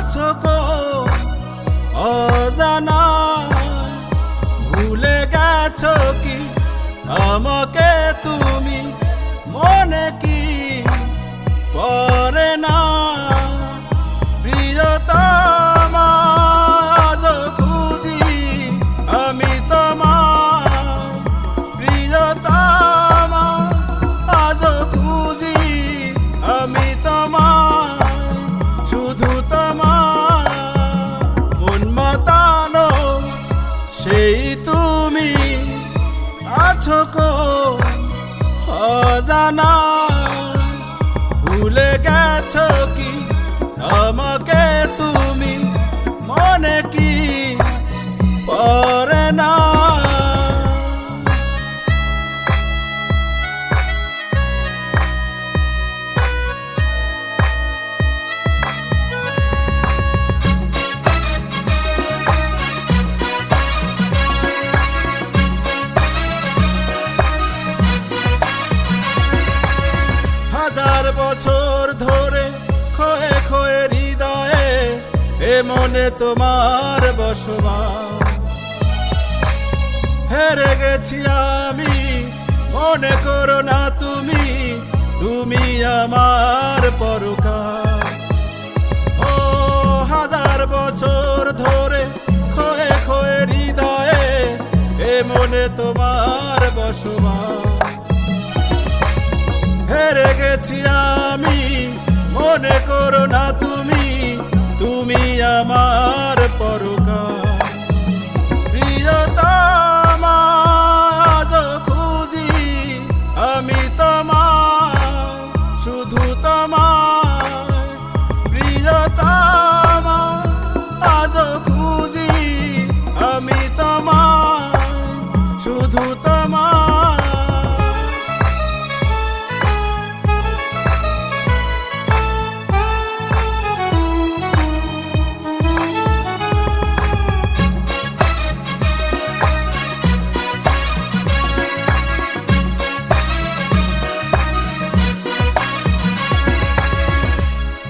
আছো গো অজানা, ভুলে গেছো কি আমাকে তুমি, মনে কি পড়ে না প্রিয়তমা, আজ খুঁজি আমি তোমায় প্রিয়তমা, আজ খুঁজি আমি তোমায়, শুধু তোমার মন মাতানো সেই তুমি আছো গো অজানা, ভুলে গেছো কি আমাকে তুমি, মনে কি পড়ে না। হাজার বছর ধরে খোয়ে খোয়ে হৃদয়ে এ মনে তোমার বসবাস, হেরে গেছি আমি মনে করো না তুমি, তুমি আমার পরকাল। ও হাজার বছর ধরে খোয়ে খোয়ে হৃদয়ে এ মনে তোমার বসবাস, হেরে গেছি আমি মনে করো না তুমি, তুমি আমার পরকাল। প্রিয়তমা আজ খুঁজি আমি তোমায়, শুধু তোমায় প্রিয়তমা, আজ খুঁজি আমি তোমায়, শুধু তোমায়।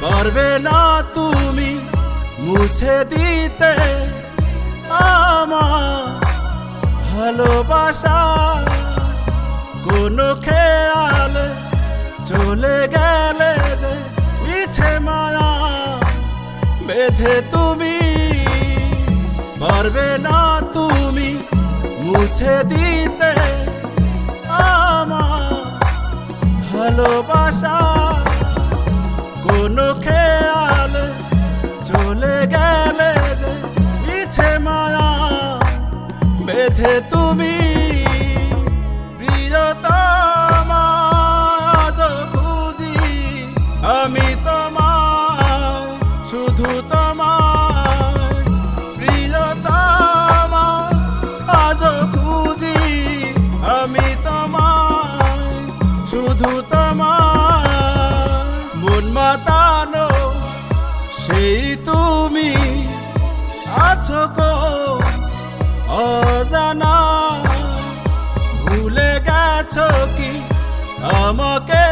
পারবে না তুমি মুছে দিতে আমার ভালোবাসা, কোনো খেয়ালে চলে গেলে যে মিছে মায়া বেঁধে তুমি, পারবে না তুমি মুছে দিতে আমার ভালোবাসা, কোনো খেয়ালে চলে গেলে যে মিছে মায়া বেঁধে তুমি। প্রিয়তমা আজ খুঁজি আমি তোমায়, শুধু তোমায় প্রিয়তমা, আজ খুঁজি আমি তোমায়, শুধু তোমায়। মন মাতানো সেই তুমি আছো গো অজানা, ভুলে গেছো কি আমাকে